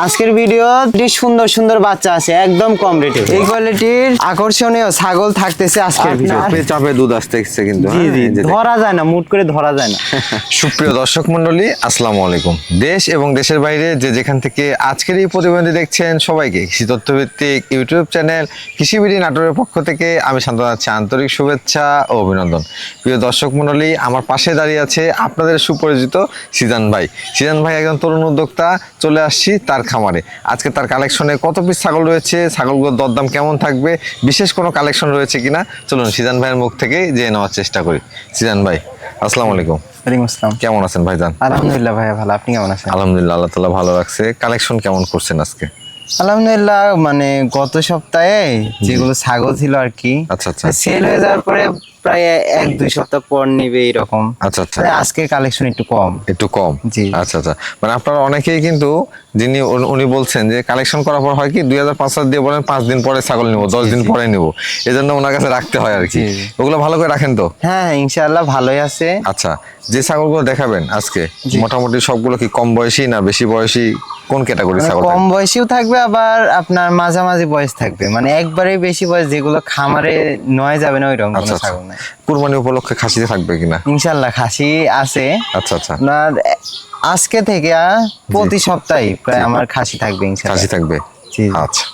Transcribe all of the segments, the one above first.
আজকের ভিডিও সুন্দর সুন্দর বাচ্চা আছে একদম কম রেটে। এই কোয়ালিটির আকর্ষণীয় ছাগল থাকতেছে আজকের ভিডিও। চাপে দুধ আসতেছে কিন্তু ধরা যায় না, মুট করে ধরা যায় না। সুপ্রিয় দর্শক মন্ডলী, আসসালামু আলাইকুম। দেশ এবং দেশের বাইরে যে যেখান থেকে আজকের এই প্রতিবেদনটি দেখছেন সবাইকে কৃষি তথ্যভিত্তিক ইউটিউব চ্যানেল কৃষিবিডি নাটোরের পক্ষ থেকে আমি শান্ত জানাচ্ছি আন্তরিক শুভেচ্ছা ও অভিনন্দন। প্রিয় দর্শক মন্ডলী, আমার পাশে দাঁড়িয়ে আছে আপনাদের সুপরিচিত সিজান ভাই। সিজান ভাই একজন তরুণ উদ্যোক্তা, চলে আসছি তার খামারে। আজকে তার কালেকশনে কত পিস ছাগল রয়েছে, ছাগলগুলোর দরদাম কেমন থাকবে, বিশেষ কোনো কালেকশন রয়েছে কিনা, চলুন সিজান ভাইয়ের মুখ থেকে জেনে নেওয়ার চেষ্টা করি। সিজান ভাই, আসসালামু আলাইকুম। ওয়ালাইকুম আসসালাম। কেমন আছেন ভাইজান? আলহামদুলিল্লাহ ভাইয়া ভালো, আপনি কেমন আছেন? আলহামদুলিল্লাহ, আল্লাহ তাআলা ভালো রাখছে। কালেকশন কেমন করছেন আজকে? আলহামদুলিল্লাহ, মানে গত সপ্তাহে যেগুলো ছাগল ছিল আর কি, আচ্ছা আচ্ছা সেল হয়ে যাওয়ার পরে প্রায় 1-2 সপ্তাহ পর নিবে এরকম। আচ্ছা আচ্ছা, আজকে কালেকশন একটু কম। একটু কম। জি। আচ্ছা আচ্ছা, মানে আপনারা অনেকেই কিন্তু যিনি উনি বলছেন যে কালেকশন করার পর হয় কি 2500 দিয়ে বলেন 5 দিন পরে ছাগল নিব, 10 দিন পরে নিব, এজন্য ওনার কাছে রাখতে হয় আর কি। ওগুলো ভালো করে রাখেন তো? হ্যাঁ ইনশাআল্লাহ ভালোই আছে। আচ্ছা, যে ছাগলগুলো দেখাবেন আজকে মোটামুটি সবগুলো কি কম বয়সী না বেশি বয়সী, কোন ক্যাটাগরি ছাগল? কম বয়সীও থাকবে, আবার আপনার মাঝামাঝি বয়স থাকবে, মানে একবারে বেশি বয়স যেগুলো খামারে নয় যাবে না ওইরকম কোনো ছাগল নাই। কুরবানি উপলক্ষে খাসিতে থাকবে কিনা? ইনশাআল্লাহ খাসি আছে। আচ্ছা আচ্ছা, আপনার আজকে থেকে প্রতি সপ্তাহে প্রায় আমার খাসি থাকবে ইনশাআল্লাহ। খাসি থাকবে। আচ্ছা,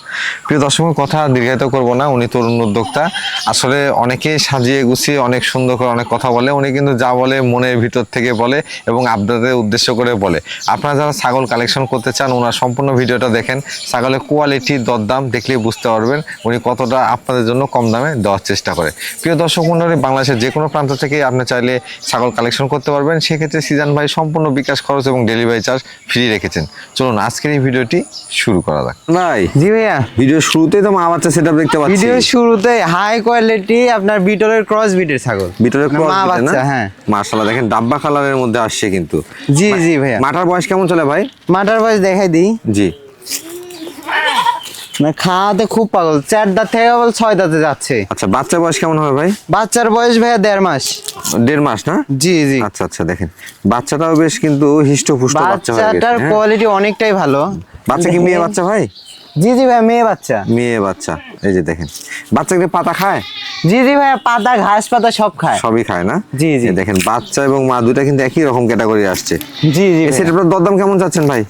প্রিয় দর্শকের কথা দীর্ঘায়িত করবো না, উনি তরুণ উদ্যোক্তা। আসলে অনেকে সাজিয়ে গুছিয়ে অনেক সুন্দর করে অনেক কথা বলে, উনি কিন্তু যা বলে মনের ভিতর থেকে বলে এবং আপনাদের উদ্দেশ্য করে বলে। আপনারা যারা ছাগল কালেকশন করতে চান ওনার সম্পূর্ণ ভিডিওটা দেখেন, ছাগলের কোয়ালিটি দরদাম দেখলেই বুঝতে পারবেন উনি কতটা আপনাদের জন্য কম দামে দেওয়ার চেষ্টা করে। প্রিয় দর্শক মণ্ডলী, বাংলাদেশের যে কোনো প্রান্ত থেকে আপনি চাইলে ছাগল কালেকশন করতে পারবেন। সেক্ষেত্রে সিজান ভাই সম্পূর্ণ বিকাশ খরচ এবং ডেলিভারি চার্জ ফ্রি রেখেছেন। চলুন আজকের এই ভিডিওটি শুরু করা যাক। ভাই জি ভাইয়া, ভিডিও শুরুতেই তো মা বাচ্চা সেটআপ দেখতে পাচ্ছি। ভিডিও শুরুতে হাই কোয়ালিটি আপনার বিটলের ক্রস বিটের ছাগল, বিটলের ক্রস মা বিট না? বাচ্চা, হ্যাঁ মাশাআল্লাহ, দেখেন ডাব্বা কালারের মধ্যে আসছে কিন্তু। জি জি ভাইয়া। মাটার বয়স কেমন চলে ভাই? মাটার বয়স দেখাই দিই। জি, মানে খাওয়াতে খুব পাগল, 4 দাঁত থেকে কেবল 6 দাঁতে যাচ্ছে। আচ্ছা, বাচ্চার বয়স কেমন হবে ভাই? বাচ্চার বয়স ভাইয়া 1.5 মাস। 1.5 মাস না? জি জি। আচ্ছা আচ্ছা, দেখেন বাচ্চাটাও বেশ কিন্তু হিষ্টপুষ্ট বাচ্চা হয়ে গেছে। বাচ্চাটার কোয়ালিটি অনেকটাই ভালো। বাচ্চা কি মেয়ে বাচ্চা ভাই? জি জি ভাই, মেয়ে বাচ্চা। মেয়ে বাচ্চা, এই যে দেখেন বাচ্চাকে পাতা খায়? জি জি ভাইয়া, পাতা ঘাস পাতা সব খায়। সবই খায় না? জি জি। এই দেখেন বাচ্চা এবং মা দুটা কিন্তু একই রকম ক্যাটাগরি আসছে। জি জি। এই সেটআপের দরদাম কেমন চাচ্ছেন ভাই?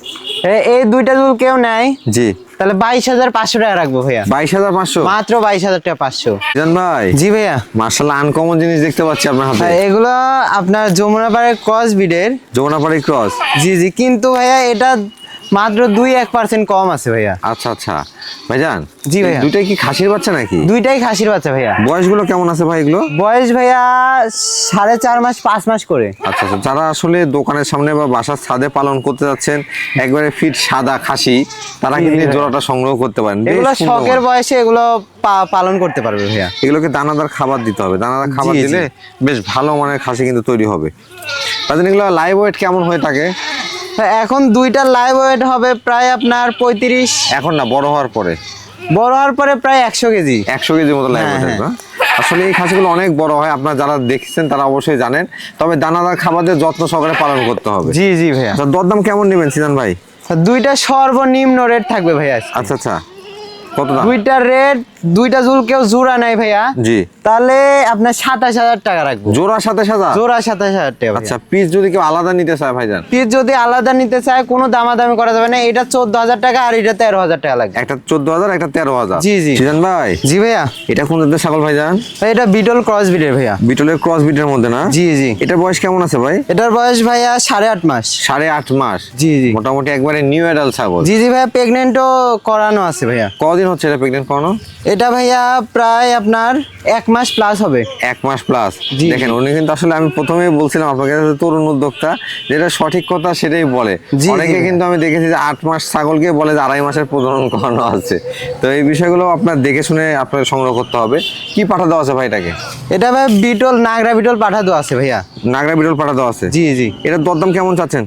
এই দুইটা যদি কেউ নেয় জি, তাহলে 22,500 টাকা রাখবো ভাইয়া। 22,500 মাত্র 22,000 টাকা 500। জান ভাই, জি ভাইয়া। মাশাআল্লাহ, আনকমন জিনিস দেখতে পাচ্ছি আপনার হাতে। এগুলো আপনার যমুনাপাড়ার ক্রস বিডের। যমুনাপাড়ি ক্রস? জি জি, কিন্তু ভাইয়া এটা মাত্র 2-1% কম আছে ভাইয়া। আচ্ছা আচ্ছা ভাইজান, জি ভাইয়া। দুটাই কি খাসির বাচ্চা নাকি? দুইটাই খাসির বাচ্চা ভাইয়া। বয়সগুলো কেমন আছে ভাই এগুলো? বয়স ভাইয়া 4.5 মাস 5 মাস করে। আচ্ছা আচ্ছা, যারা আসলে দোকানের সামনে বা বাসার ছাদে পালন করতে যাচ্ছেন একবারে ফিট সাদা খাসি, তারা কিন্তু এই জোড়াটা সংগ্রহ করতে পারেন। বেশ এগুলো সুন্দর শখের বয়সে এগুলো পালন করতে পারবে ভাইয়া। এগুলোকে দানাদার খাবার দিতে হবে, দানাদার খাবার জি, জি। দিলে বেশ ভালো মানের খাসি কিন্তু তৈরি হবে। তাদের এগুলো লাইভ ওয়েট কেমন হয়ে থাকে? এখন দুইটা লাইভ ওয়েট হবে প্রায় আপনার 35। এখন না, বড় হওয়ার পরে? বড় হওয়ার পরে প্রায় 100 কেজি। 100 কেজির মতো লাইভ ওয়েট আসবে। আসলে এই খাসিগুলো অনেক বড় হয়, আপনারা যারা দেখছেন তারা অবশ্যই জানেন। তবে দানাদার খাবারের যত্ন সহকারে পালন করতে হবে। জি জি ভাইয়া। আচ্ছা, দরদাম কেমন নেবেন সিজান ভাই? দুইটা সর্বনিম্ন রেট থাকবে ভাইয়া। আচ্ছা আচ্ছা, কত দাম? দুইটা রেট, দুইটা জুল কেউ জোড়া নাই ভাইয়া, জি, তাহলে আপনার 27,000 টাকা রাখবো। জোড়া 27,000? জোড়া 27,000 টাকা। আচ্ছা, পিস যদি কেউ আলাদা নিতে চায় ভাইজান? পিস যদি আলাদা নিতে চায় কোনো দামাদামি করা যাবে না। এটা 14,000 টাকা আর এটা 13,000 টাকা লাগবে। একটা 14,000, একটা 13,000। জি জি। সিজান ভাই, জি ভাইয়া। এটা কোন জাতের ছাগল ভাইজান? এটা বিটল ক্রস বিটের ভাইয়া। বিটলের ক্রস বিটের মধ্যে না? জি জি। এটার বয়স কেমন আছে ভাই? এটার বয়স ভাইয়া 8.5 মাস। 8.5 মাস? জি জি। মোটামুটি একবারে নিউ অ্যাডাল্ট ছাগল। জি জি ভাইয়া, প্রেগনেন্টও করানো আছে ভাইয়া। কদিন হচ্ছে এটা প্রেগনেন্ট করানো? এটা ভাইয়া প্রায় আপনার 1 মাস প্লাস হবে। 1 মাস প্লাস। জি। দেখেন উনি কিন্তু আসলে আমি প্রথমেই বলছিলাম আপনাকে তরুণ উদ্যোক্তা, যেটা সঠিক কথা সেটাই বলে। জি, অনেকে জি। কিন্তু আমি দেখেছি যে 8 মাস ছাগলকে বলে যে 2.5 মাসের প্রজনন করানো আছে। তো এই বিষয়গুলো আপনার দেখে শুনে আপনার সংগ্রহ করতে হবে। কি পাঠা দেওয়া আছে ভাই এটাকে? এটা ভাই বিটল নাগরা বিটল পাঠা দেওয়া আছে ভাইয়া। নাগরা বিটল পাঠা দেওয়া আছে? জি জি। এটার দরদাম কেমন চাচ্ছেন?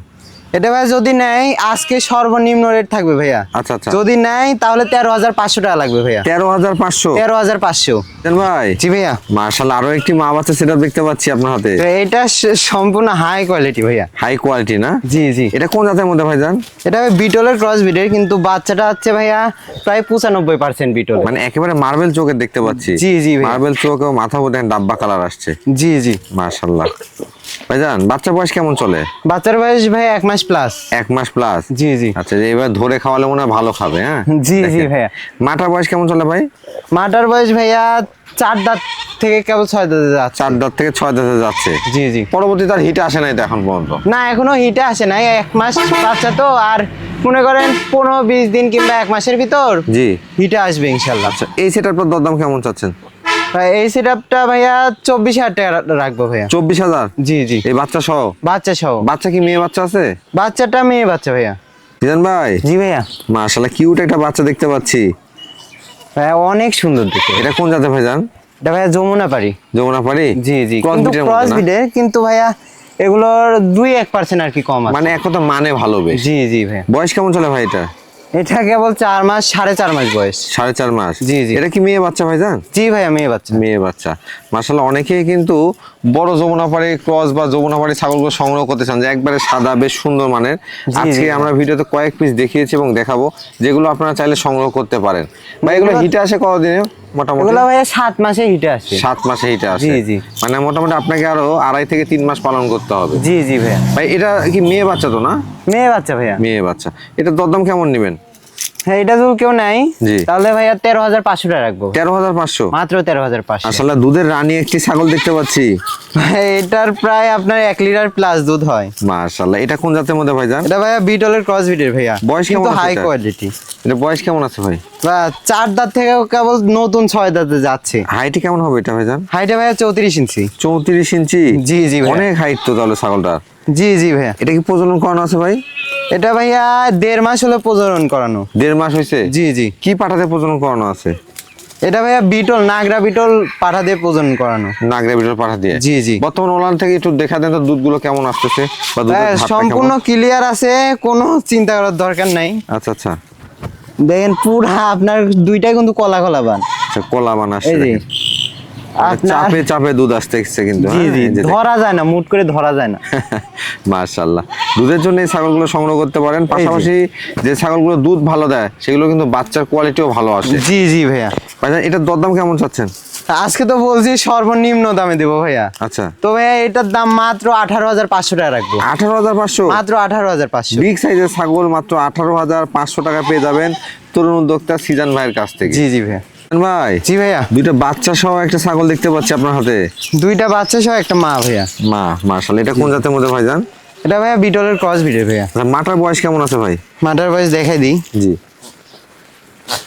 এটা ভাই যদি নেয় আজকে সর্বনিম্ন রেট থাকবে ভাইয়া। আচ্ছা আচ্ছা, যদি নেয় তাহলে 13,500 টাকা লাগবে ভাইয়া। 13,500। 13,500। ভাই জি ভাইয়া। মাশাআল্লাহ, আরো একটি মা বাচ্চা সেটআপ দেখতে পাচ্ছি আপনার হাতে। তো এটা সম্পূর্ণ হাই কোয়ালিটি ভাইয়া। হাই কোয়ালিটি না? জি জি। এটা কোন জাতের মধ্যে ভাইজান? এটা বিটলের ক্রস ব্রিডের, কিন্তু বাচ্চাটা হচ্ছে ভাইয়া প্রায় 95% বিটল। মানে একেবারে মার্বেল চোখের দেখতে পাচ্ছি। জি জি ভাইয়া। মার্বেল চোখ ও মাথা বোধ ডাব্বা কালার আসছে। জি জি। মাশাআল্লাহ। ভাইজান বাচ্চা বয়স কেমন চলে? বাচ্চার বয়স ভাই 1 মাস প্লাস। 1 মাস প্লাস। জি জি। আচ্ছা, এবার ধরে খাওয়ালে মনে হয় ভালো খাবে। হ্যাঁ জি জি দেখেন। ভাইয়া। মাটার বয়স কেমন চলে ভাই? মাটার বয়স ভাইয়া 4 দাঁত থেকে কেবল 6 দাঁতে যাচ্ছে। 4 দাঁত থেকে 6 দাঁতে যাচ্ছে। জি জি। পরবর্তী তার হিট আসে নাই তো এখন পর্যন্ত? না, এখনো হিটে আসে নাই। 1 মাস বাচ্চা তো, আর মনে করেন 15-20 দিন কিংবা 1 মাসের ভিতর জি। হিটে আসবে ইনশাল্লাহ। আচ্ছা, এই সেটার দরদাম কেমন চাচ্ছেন? এই সেটআপটা ভাইয়া 24,000 টাকা রাখবো ভাইয়া। 24,000? জি জি। এই বাচ্চা সহ? বাচ্চা সহ। বাচ্চা কি মেয়ে বাচ্চা আছে? বাচ্চাটা মেয়ে বাচ্চা ভাইয়া। জিজান ভাই। জি ভাইয়া। মাশাআল্লাহ, কিউট একটা বাচ্চা দেখতে পাচ্ছি। ভাইয়া অনেক সুন্দর দেখতে। এটা কোন জাতের ভাইজান? এটা ভাইয়া যমুনা পারি। যমুনা পারি? জি জি। ক্রস কিন্তু বিটের ক্রস মধ্যে না? বিটের, কিন্তু ভাইয়া এগুলোর 2-1% আর কি কম আছে। মানে এক কথা মানে ভালো বেশ। জি জি ভাইয়া। বয়স কেমন চলে ভাই এটা? এটা কেবল 4 মাস 4.5 মাস বয়স। 4.5 মাস? জি জি। এটা কি মেয়ে বাচ্চা ভাইজান? জি ভাইয়া, মেয়ে বাচ্চা। মেয়ে বাচ্চা। মাশাআল্লাহ, অনেকেই কিন্তু বড় যমুনাপাড়ি ক্রস বা যমুনাপাড়ি ছাগলগুলো সংগ্রহ করতে চান, যে একবারে সাদা বেশ সুন্দর মানের। জি, আজকে জি। আমরা ভিডিওতে কয়েক পিস দেখিয়েছি এবং দেখাবো, যেগুলো আপনারা চাইলে সংগ্রহ করতে পারেন। বা এগুলো হিটে আসে কতদিনে মোটামুটি? এগুলো ভাইয়া 7 মাসে হিটে আসে। 7 মাসে হিটে আসে? জি, জি। মানে মোটামুটি আপনাকে আরো 2.5 থেকে 3 মাস পালন করতে হবে। জি জি ভাইয়া। ভাই এটা কি মেয়ে বাচ্চা তো না? মেয়ে বাচ্চা ভাইয়া। মেয়ে বাচ্চা। এটা দরদাম কেমন নেবেন? হ্যাঁ, এটা যদি কেউ নাই জি। তাহলে ভাইয়া 13,500 টাকা রাখবো। 13,500? মাত্র 13,500। আসলে দুধের রানী একটি ছাগল দেখতে পাচ্ছি। ভাই এটার প্রায় আপনার 1 লিটার প্লাস দুধ হয়। মাশাআল্লাহ, এটা কোন জাতের মধ্যে ভাইজান? এটা ভাইয়া বিটলের ক্রস ব্রিডের ভাইয়া। বয়স কিন্তু কেমন আছে হাই এটার? কোয়ালিটি। এটা বয়স কেমন আছে ভাই? বা 4 দাঁত থেকে কেবল নতুন 6 দাঁতে যাচ্ছে। হাইট কেমন হবে এটা ভাইজান? হাইটে ভাইয়া 34 ইঞ্চি। 34 ইঞ্চি? জি জি ভাইয়া। অনেক হাইট তো তাহলে ছাগলটা। জি জি ভাইয়া। এটা কি প্রজনন করানো আছে ভাই? এটা ভাইয়া 1.5 মাস হলো প্রজনন করানো। 1.5 মাস হয়েছে? জি জি। কি পাঠাতে প্রজনন করানো আছে? এটা ভাইয়া বিটল, নাগরা বিটল পাঠা দিয়ে প্রজনন করানো। নাগরা বিটল পাঠা দিয়ে? জি জি। বর্তমান ওলান থেকে একটু দেখা দেন তো দুধগুলো কেমন আসতেছে, বা দুধের হ্যাঁ, ভাতটা সম্পূর্ণ কেমন? ক্লিয়ার আছে, কোনো চিন্তা করার দরকার নাই। আচ্ছা আচ্ছা। দেখেন পুরা আপনার দুইটাই কিন্তু কলা কলা বান। আচ্ছা, কলা বানাস। এই যে আপনার চাপে চাপে দুধ আসতেছে কিন্তু। জি হ্যাঁ, জি, এই যে ধরা যায় না, মুট করে ধরা যায় না। মাশাআল্লাহ, দুধের জন্য এই ছাগলগুলো সংগ্রহ করতে পারেন। পাশাপাশি যে ছাগলগুলো দুধ ভালো দেয় সেগুলো কিন্তু বাচ্চার কোয়ালিটিও ভালো আসে। জি জি ভাইয়া। ভাইজান এটার দরদাম কেমন চাচ্ছেন? আজকে তো বলছি সর্বনিম্ন দামে দেবো ভাইয়া। আচ্ছা, তো ভাইয়া এটার দাম মাত্র 18,500 টাকা রাখবো। 18,500? মাত্র 18,500। বিগ সাইজের ছাগল মাত্র 18,500 টাকা পেয়ে যাবেন তরুণ উদ্যোক্তা সিজান ভাইয়ের কাছ থেকে। জি জি ভাইয়া। ভাই, জি ভাইয়া। দুইটা বাচ্চা সহ একটা ছাগল দেখতে পাচ্ছি আপনার হাতে। দুইটা বাচ্চা সহ একটা মা ভাইয়া। মা, মাশাআল্লাহ। এটা কোন জাতের মধ্যে ভাইজান? এটা ভাইয়া বিটলের ক্রস ব্রিডের ভাইয়া। আচ্ছা, মাটার বয়স কেমন আছে ভাই? মাটার বয়স দেখাই দিই। জি।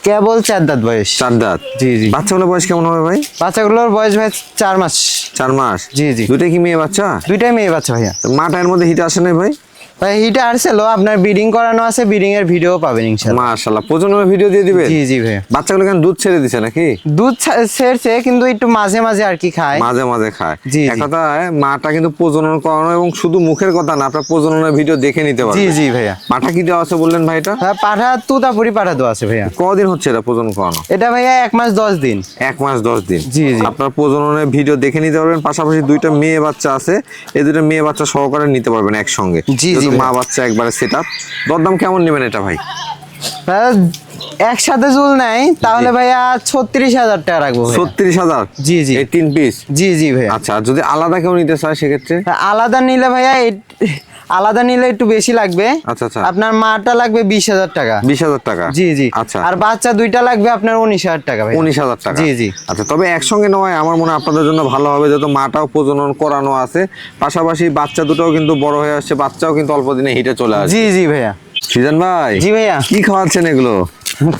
কেবল 4 দাঁত বয়স। 4 দাঁত? জি জি। বাচ্চাগুলোর বয়স কেমন হবে ভাই? বাচ্চাগুলোর বয়স ভাই 4 মাস। 4 মাস? জি জি। দুইটা কি মেয়ে বাচ্চা? দুইটাই মেয়ে বাচ্চা ভাইয়া। মাটা এর মধ্যে হিট আসে নাই ভাই? ভাই হিটে আসছিল, আপনার ব্রিডিং করানো আছে, ব্রিডিং এর ভিডিও পাবেন ইনশাআল্লাহ। মাশাআল্লাহ, প্রজননের ভিডিও দিয়ে দিবেন? জি জি ভাইয়া। বাচ্চাগুলো কেন দুধ ছেড়ে দিছে নাকি? দুধ ছেড়ছে, কিন্তু একটু মাঝে মাঝে আর কি খায়। মাঝে মাঝে খায়। জি, এক জি। কথায় মাটা কিন্তু প্রজনন করানো, এবং শুধু মুখের কথা না, আপনার প্রজননের ভিডিও দেখে নিতে জি পারবেন। জি ভাইয়া। মাটা কি দেওয়া আছে বললেন ভাই এটা? হ্যাঁ, পাঠা তুতাপুরি পাঠা দেওয়া আছে ভাইয়া। কদিন হচ্ছে এটা প্রজনন করানো? এটা ভাইয়া 1 মাস 10 দিন। 1 মাস 10 দিন? জি, জি। আপনার প্রজননের ভিডিও দেখে নিতে পারবেন। পাশাপাশি দুইটা মেয়ে বাচ্চা আছে, এই দুটো মেয়ে বাচ্চা সহকারে নিতে পারবেন একসঙ্গে। জি, যেহেতু ভাই। মা বাচ্চা একবারে সেটআপ। দরদাম কেমন নেবেন এটা ভাই? ভাইয়া, একসাথে জুল নাই তাহলে ভাইয়া 36,000 টাকা রাখবো ভাইয়া। 36,000? জি, জি। এই 3 পিস? জি জি ভাইয়া। আচ্ছা, আর যদি আলাদা কেউ নিতে চায় সেক্ষেত্রে? আলাদা নিলে ভাইয়া আলাদা নিলে একটু বেশি লাগবে। আচ্ছা আচ্ছা। আপনার মাটা লাগবে 20,000 টাকা। 20,000 টাকা? জি জি। আচ্ছা। আর বাচ্চা দুইটা লাগবে আপনার 19,000 টাকা ভাই। 19,000 টাকা? জি জি। আচ্ছা, তবে একসঙ্গে নেওয়া আমার মনে হয় আপনাদের জন্য ভালো হবে, যেহেতু মাটাও প্রজনন করানো আছে, পাশাপাশি বাচ্চা দুটোও কিন্তু বড় হয়ে আসছে, বাচ্চাও কিন্তু অল্প দিনে হিটে চলে আসছে। জি জি ভাইয়া। সিজান ভাই, জি ভাইয়া। কি খাওয়াচ্ছেন এগুলো?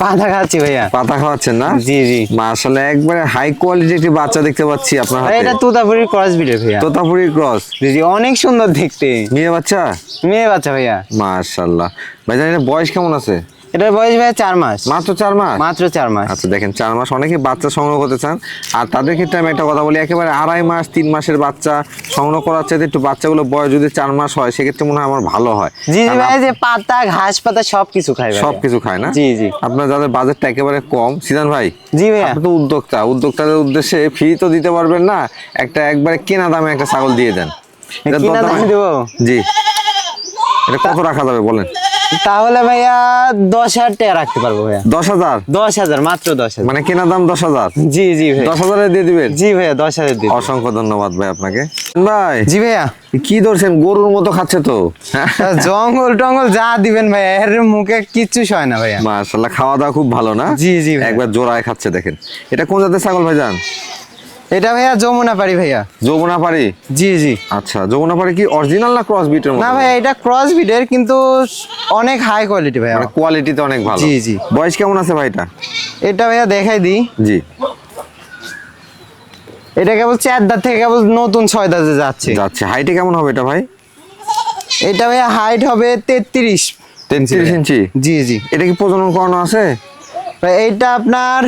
পাতা খাচ্ছি ভাইয়া। পাতা খাওয়াচ্ছেন না? জি জি। মাশাআল্লাহ, একবারে হাই কোয়ালিটি একটি বাচ্চা দেখতে পাচ্ছি আপনার ভাই, হাতে। এটা তুতাপুরির ক্রস ব্রিডের ভাইয়া। তোতাপুরি ক্রস? জি জি, অনেক সুন্দর দেখতে। মেয়ে বাচ্চা? মেয়ে বাচ্চা ভাইয়া। মাশাআল্লাহ। ভাইজান এটা বয়স কেমন আছে? এটার বয়স ভাইয়া 4 মাস। মাত্র 4 মাস? মাত্র 4 মাস। আচ্ছা দেখেন 4 মাস, অনেকে বাচ্চা সংগ্রহ করতে চান, আর তাদের ক্ষেত্রে আমি একটা কথা বলি, একেবারে 2.5 মাস 3 মাসের বাচ্চা সংগ্রহ করার চাইতে একটু বাচ্চাগুলো বয়স যদি 4 মাস হয় সেক্ষেত্রে মনে হয় আমার ভালো হয়। জি জি ভাই, যে পাতা ঘাস পাতা সবকিছু খায় ভাই। সবকিছু খায় না? জি জি। আপনার যাদের বাজেটটা একেবারে কম, সিজান ভাই জি ভাইয়া। আপনি তো উদ্যোক্তাদের উদ্দেশ্যে ফ্রি তো দিতে পারবেন না, একবারে কেনা দামে একটা ছাগল দিয়ে দেন। এটা কিনা দামে দেবো? জি। এটা কত রাখা যাবে বলেন? তাহলে ভাইয়া 10,000 টাকা রাখতে পারবো ভাইয়া। 10,000? 10,000, মাত্র 10,000। মানে কেনা দাম 10,000? জি জি ভাই। 10,000 দিয়ে দিবেন? জি ভাইয়া, 10,000 দিন। অসংখ্য ধন্যবাদ ভাই আপনাকে। ভাই জি ভাইয়া। কি ধরছেন, গরুর মতো খাচ্ছে তো। জঙ্গল টঙ্গল যা দিবেন ভাইয়া, এর মুখে কিচ্ছু হয় না ভাইয়া। মাশাআল্লাহ, খাওয়া দাওয়া খুব ভালো না? জি জি ভাইয়া। একবার জোড়ায় খাচ্ছে দেখেন। এটা কোন জাতের ছাগল ভাইজান? এটা ভাইয়া যমুনাপাড়ি ভাইয়া। যমুনাপাড়ি? জি জি। আচ্ছা, যমুনাপাড়ি কি অরিজিনাল না ক্রস বিটের মতো? না ভাইয়া, এটা ক্রস বিটের, কিন্তু অনেক হাই কোয়ালিটি ভাইয়া। মানে কোয়ালিটিতে অনেক ভালো। জি জি। বয়স কেমন আছে ভাইটা? এটা ভাইয়া দেখাই দিই। জি। এটা কেবল 4 দাঁত থেকে কেবল নতুন 6 দাঁতে যাচ্ছে। হাইটে কেমন হবে এটা ভাই? এটা ভাইয়া হাইট হবে 33 ইঞ্চি। জি জি। এটা কি প্রজনন করানো আছে? ভাই এইটা আপনার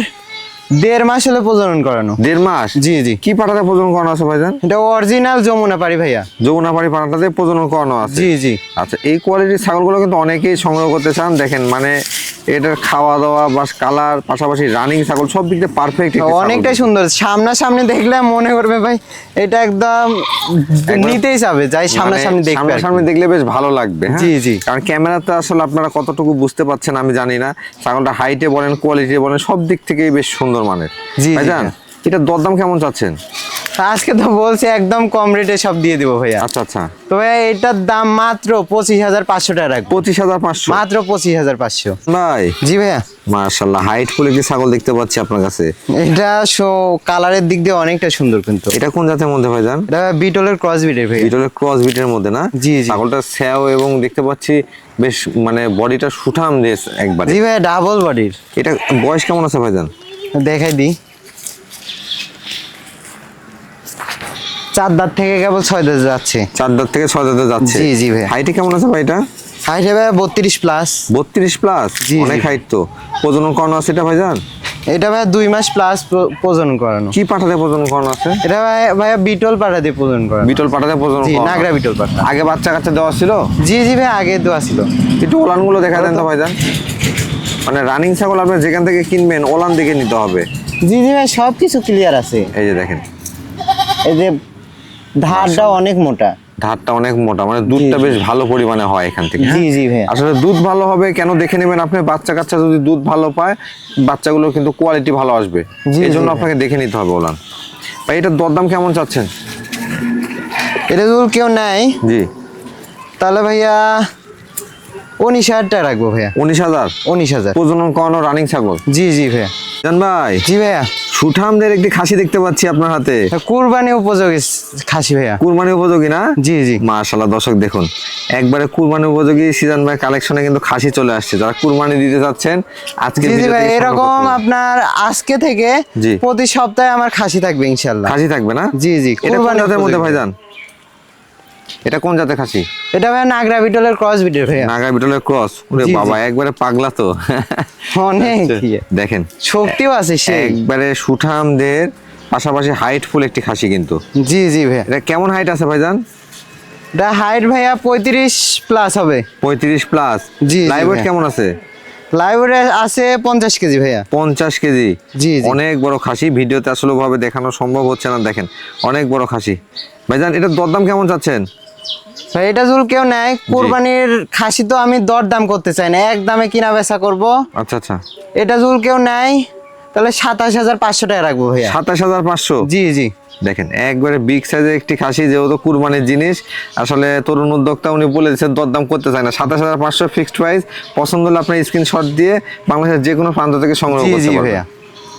1.5 মাস হলে প্রজনন করানো। 1.5 মাস? জি জি। কি পাঠাতে প্রজনন করানো আছে ভাইজান? এটা অরিজিনাল যমুনাপাড়ি ভাইয়া। যমুনাপাড়ি পাঠাতে প্রজনন করানো আছে? জি জি। আচ্ছা, এই কোয়ালিটির ছাগলগুলো কিন্তু অনেকেই সংগ্রহ করতে চান। দেখেন মানে এটার খাওয়া দাওয়া বা কালার, পাশাপাশি রানিং ছাগল সব দিক দিয়ে পারফেক্ট। অনেকটাই সুন্দর, সামনাসামনি দেখলে মনে করবে ভাই এটা একদম নিতেই যাবে, যাই সামনাসামনি দেখবে। সামনাসামনি দেখলে বেশ ভালো লাগবে। জি জি। কারণ ক্যামেরাতে আসলে আপনারা কতটুকু বুঝতে পাচ্ছেন আমি জানি না, ছাগলটা হাইটে বলেন, কোয়ালিটি বলেন, সব দিক থেকেই বেশ সুন্দর মানের। জি ভাইজান এটা দরদাম কেমন চাচ্ছেন? আজকে তো বলছি একদম কম রেটে সব দিয়ে দিব ভাইয়া। আচ্ছা আচ্ছা। তো ভাইয়া এটার দাম মাত্র 25,500 টাকা রাখবো। 25,500? মাত্র 25,500। ভাই জি ভাইয়া। মাশাআল্লাহ, হাইট ফুল একটি ছাগল দেখতে পাচ্ছি আপনার কাছে। এটা কালারের দিক দিয়ে অনেকটা সুন্দর কিন্তু। এটা কোন জাতের মধ্যে ভাইজান? এটা বিটলের ক্রস বিটের ভাই। বিটলের ক্রস বিটের মধ্যে না? জি জি। ছাগলটা স্যাও এবং দেখতে পাচ্ছি বেশ মানে বডিটা সুঠাম দেশ একবার। জি ভাইয়া, ডাবল বডির। এটা বয়স কেমন আছে ভাইজান? দেখাই দিই। 4 দাঁত থেকে কেবল 6 দাঁত যাচ্ছে। 4 দাঁত থেকে 6 দাঁতে যাচ্ছে? জি জি ভাই। হাইটে কেমন আছে ভাই এটা? হাইট হবে 32 প্লাস। 32 প্লাস? জি, অনেক জি। হাইট তো। প্রজনন করানো আছে এটা ভাইজান? এটা ভাইয়া 2 মাস প্লাস প্রজনন করানো। কি পাঠাতে প্রজনন করানো আছে? এটা ভাইয়া বিটল পাঠা দিয়ে প্রজনন করানো। বিটল পাঠাতে প্রজনন জি, করানো? নাগরা বিটল পাঠা। আগে বাচ্চা কাচ্চা দেওয়া ছিল? জি জি ভাই, আগে দেওয়া ছিল। একটু ওলানগুলো দেখা দেন তো ভাইজান। মানে রানিং ছাগল আপনি যেখান থেকে কিনবেন ওলান দেখে নিতে হবে। জি জি ভাই, সবকিছু ক্লিয়ার আছে। এই যে দেখেন, এই যে ধারটা অনেক মোটা। ধারটা অনেক মোটা, মানে দুধটা বেশ ভালো পরিমাণে হয় এখান থেকে। জি জি ভাই। আসলে দুধ ভালো হবে কেন দেখে নেবেন আপনি, বাচ্চা কাচ্চা যদি দুধ ভালো পায় বাচ্চাগুলো কিন্তু কোয়ালিটি ভালো আসবে, জি, এই জন্য জি, আপনাকে দেখে নিতে হবে ওলান। ভাই এটার দরদাম কেমন চাচ্ছেন? এটা যদি কেউ নেয় জি। তাহলে ভাইয়া 19,000 টাকা রাখবো ভাইয়া। 19,000? 19,000। প্রজনন করানো রানিং ছাগল? জি জি ভাইয়া। জান ভাই জি ভাইয়া। সুঠামদের একটি খাসি দেখতে পাচ্ছি আপনার হাতে। কুরবানি উপযোগী খাসি ভাইয়া। কুরবানি উপযোগী না? জি জি। মাশাআল্লাহ, দর্শক দেখুন একবারে কুরবানি উপযোগী সিজন ভাই কালেকশনে কিন্তু খাসি চলে আসছে। যারা কুরবানি দিতে যাচ্ছেন আজকে জি জি ভাই, এরকম আপনার আজকে থেকে জি। প্রতি সপ্তাহে আমার খাসি থাকবে ইনশাআল্লাহ। খাসি থাকবে না? জি জি। এটা কোন কুরবানির জাতের মধ্যে উপযোগী। ভাইজান? এটা কোন জাতের খাসি? এটা ভাইয়া নাগরা বিটলের ক্রস বিটের ভাইয়া। নাগা বিটলের ক্রস? ওরে জি, জি। বাবা, একবারে পাগলা তো। অনেক ইয়ে। দেখেন শক্তিও আছে সেই। একবারে সুঠামদের পাশাপাশি হাইট ফুল একটি খাসি কিন্তু। জি জি ভাইয়া। এটা কেমন হাইট আছে ভাইজান? এটা হাইট ভাইয়া 35 প্লাস হবে। 35 প্লাস? জি, জি লাইভ ওয়েট ভাইয়া। কেমন আছে? লাইভে আছে 50 কেজি ভাইয়া। 50 কেজি? জি, জি। অনেক বড় খাসি, ভিডিওতে আসলে ভাবে দেখানো সম্ভব হচ্ছে না। দেখেন অনেক বড় খাসি। ভাইজান এটার দরদাম কেমন চাচ্ছেন? ভাই এটা যদি কেউ নেয়, কোরবানির খাসি তো আমি দরদাম করতে চাই না, এক দামে কিনা বেচা করব। আচ্ছা আচ্ছা। এটা যদি কেউ নেয় তাহলে 27,500 টাকা রাখবো ভাইয়া। 27,500? জি জি। দেখেন একবারে বিগ সাইজের একটি খাসি, যেহেতু কুরবানির জিনিস, আসলে তরুণ উদ্যোক্তা উনি বলে দিচ্ছেন দরদাম করতে চায় না। 27,500 ফিক্সড প্রাইস। পছন্দ হলে আপনার স্ক্রিনশট দিয়ে বাংলাদেশের যে কোনো প্রান্ত থেকে সংগ্রহ জি, করতে জি পারবেন। ভাইয়া।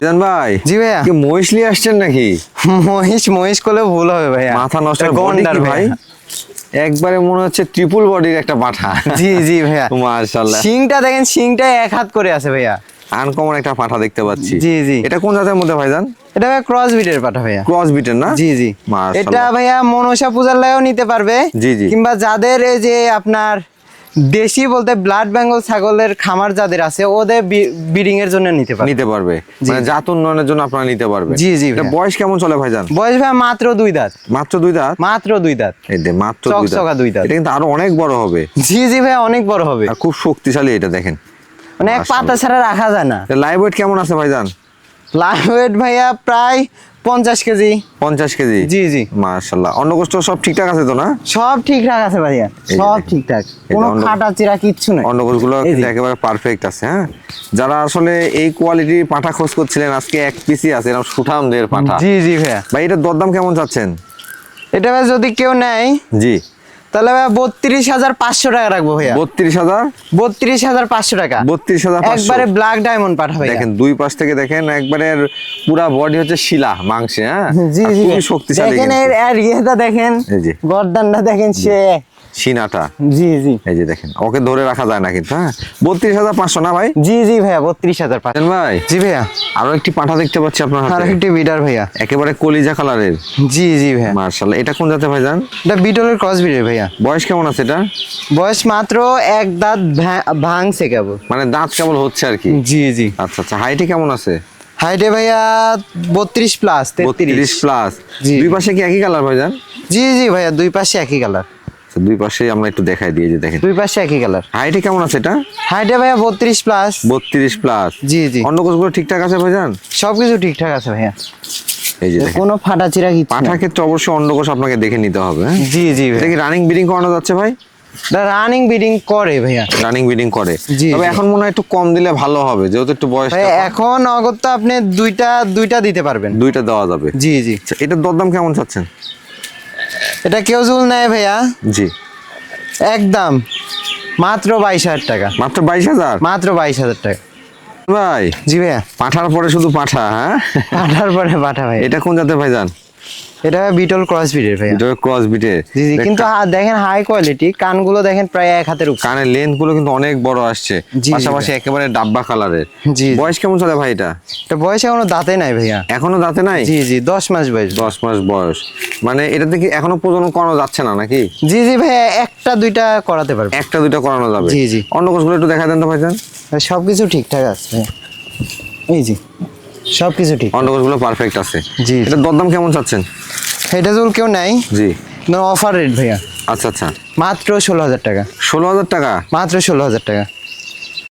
জান ভাই জি ভাইয়া। কি মহিষ নিয়ে আসছেন নাকি? মহিষ করলে ভুল হবে ভাইয়া। মাথা নষ্ট এটা বডি গন্ডার কি ভাই? একবারে মনে হচ্ছে ট্রিপল বডির একটা পাঠা। জি জি ভাইয়া। মাশাআল্লাহ। শিংটা দেখেন, শিংটা এক হাত করে আছে ভাইয়া। আনকমন একটা পাঠা দেখতে পাচ্ছি। জি জি। এটা কোন জাতের মধ্যে ভাইজান? এটা ভাইয়া ক্রস বিটের পাঠা ভাইয়া। ক্রস বিটের না? জি জি। মাশাআল্লাহ। এটা ভাইয়া মনসা পূজার লাগেও নিতে পারবে। জি, জি। কিংবা যাদের এই যে আপনার দেশি বলতে ব্লাড বেঙ্গল ছাগলের খামার যাদের আছে ওদের ব্রিডিং এর জন্য নিতে পারে। নিতে পারবে, মানে জাত উন্নয়নের জন্য আপনারা নিতে পারবে। জি জি এটা ভাইয়া। বয়স কেমন চলে ভাইজান? বয়স ভাই মাত্র 2 দাঁত। মাত্র 2 দাঁত? মাত্র 2 দাঁত। এই যে মাত্র 2 দাঁত। চকচকা 2 দাঁত। এটা কিন্তু আরো অনেক বড় হবে। জি জি ভাই, অনেক বড় হবে। আর খুব শক্তিশালী এটা দেখেন। মানে এক পাতা ছাড়া রাখা যায় না। লাইভ ওয়েট কেমন আছে ভাইজান? লাইভ ওয়েট ভাইয়া প্রায় 50 কেজি। 50 কেজি? জি জি। মাশাআল্লাহ। অন্নকোষ্ঠ সব ঠিকঠাক আছে তো না? সব ঠিকঠাক আছে ভাইয়া, যে সব দেখেন। ঠিকঠাক, এই যে কোনো অন্য- ফাটা চিরা কিচ্ছু নাই। অন্নকোষগুলো এই যে। কিন্তু একেবারে পারফেক্ট আছে। হ্যাঁ, যারা আসলে এই কোয়ালিটির পাঠা খোঁজ করছিলেন, আজকে এক পিসি আছে এরকম সুঠামদের পাঠা। জি জি ভাইয়া। ভাই এটার দরদাম কেমন চাচ্ছেন? এটা ভাই যদি কেউ নেয় জি, তাহলে ভাইয়া 32,500 টাকা রাখবো ভাইয়া। 32,000? 32,500 টাকা। 32,500? একবারে ব্ল্যাক ডায়মন্ড পাঠা ভাইয়া। দেখেন দুই পাশ থেকে দেখেন, একবারে পুরা বডি হচ্ছে শিলা মাংসে। হ্যাঁ, জি আর জি খুবই ভাইয়া। শক্তিশালী দেখেন কিন্তু। এর ইয়েটা দেখেন, এই যে। গর্দানটা দেখেন সে। সিনাটা জি জি। এই যে দেখেন, ওকে ধরে রাখা যায় না কিন্তু। হ্যাঁ, 32,500 না ভাই? জি জি ভাইয়া, 32,500। জানেন ভাই, জি ভাইয়া। আরো একটি পাঠা দেখতে পাচ্ছি আপনার আর হাতে, একটি বিডার ভাইয়া। একেবারে কলিজা কালারের। জি জি ভাইয়া। মার্শাল্লাহ। এটা কোন জাতে ভাইজান? এটা বিটলের ক্রস বিডের ভাইয়া। বয়স কেমন আছে এটা? বয়স মাত্র এক দাঁত ভাঙছে কেবল। মানে দাঁত কেবল হচ্ছে আর কি। জি জি। আচ্ছা আচ্ছা। হাইটে কেমন আছে? হাইটে ভাইয়া 32 প্লাস, 32 প্লাস। জি। দুই পাশে কি একই কালার ভাইজান? জি জি ভাইয়া, দুই পাশে একই কালার। আচ্ছা, দুই পাশে আমরা একটু দেখাই দিয়ে যে দেখেন দুই পাশে একই কালার। হাইটে কেমন আছে এটা? হাইটে ভাইয়া 32 প্লাস। 32 প্লাস। জি জি। অন্নকোষগুলো ঠিকঠাক আছে ভাইজান? সবকিছু ঠিকঠাক আছে ভাইয়া, এই যে দেখেন, কোনো ফাটা চিরা কিচ্ছু পাঠার নাই। ক্ষেত্রে অবশ্যই অন্নকোষ আপনাকে দেখে নিতে হবে। হ্যাঁ, জি জি এটা ভাইয়া। কি রানিং ব্রিডিং করানো যাচ্ছে ভাই? রানিং ব্রিডিং করে ভাইয়া। রানিং ব্রিডিং করে, জি, তবে জি। এখন মনে হয় একটু কম দিলে ভালো হবে, যেহেতু একটু বয়স। ভাইয়া এখন অগত্য আপনি দুইটা দিতে পারবেন। দুইটা দেওয়া যাবে। জি জি। আচ্ছা, এটার দরদাম কেমন চাচ্ছেন? এটা কেউ জুল নেয় ভাইয়া, জি, একদম মাত্র 22,000 টাকা। মাত্র 22,000? মাত্র 22,000 টাকা। ভাই জি ভাইয়া। পাঠার পরে শুধু পাঠা। হ্যাঁ, পাঠার পরে পাঠা ভাই। এটা কোন জাতের ভাইজান? এটা বিটল ক্রস ব্রিডের ভাইয়া। এটা ক্রস বিটে। জি জি, কিন্তু দেখেন হাই কোয়ালিটি, কানগুলো দেখেন প্রায় এক হাতের উপর। কানের লেন্থ গুলো কিন্তু অনেক বড় আসছে, জি, পাশাপাশি একেবারে ডাব্বা কালারের। জি। বয়স কেমন চলে ভাই এটা? এটা বয়স এখনো দাঁতে নাই ভাইয়া। এখনো দাঁতে নাই? জি জি, 10 মাস বয়স। 10 মাস বয়স। মানে এটা থেকে এখনো প্রজনন করানো যাচ্ছে না নাকি? জি জি ভাইয়া, একটা দুইটা করাতে পারবো। একটা দুইটা করানো যাবে? জি, জি। অন্নকোষগুলো একটু দেখা দেন তো ভাইজান। সবকিছু ঠিকঠাক আছে ভাইয়া। এই জি, সবকিছু ঠিক। অন্নকোষগুলো পারফেক্ট আছে। জি। এটা দরদাম কেমন চাচ্ছেন? এটা যদি কেউ নাই, জি। অফার রেট ভাইয়া, আচ্ছা আচ্ছা। মাত্র 16,000 টাকা। 16,000 টাকা? মাত্র 16,000 টাকা।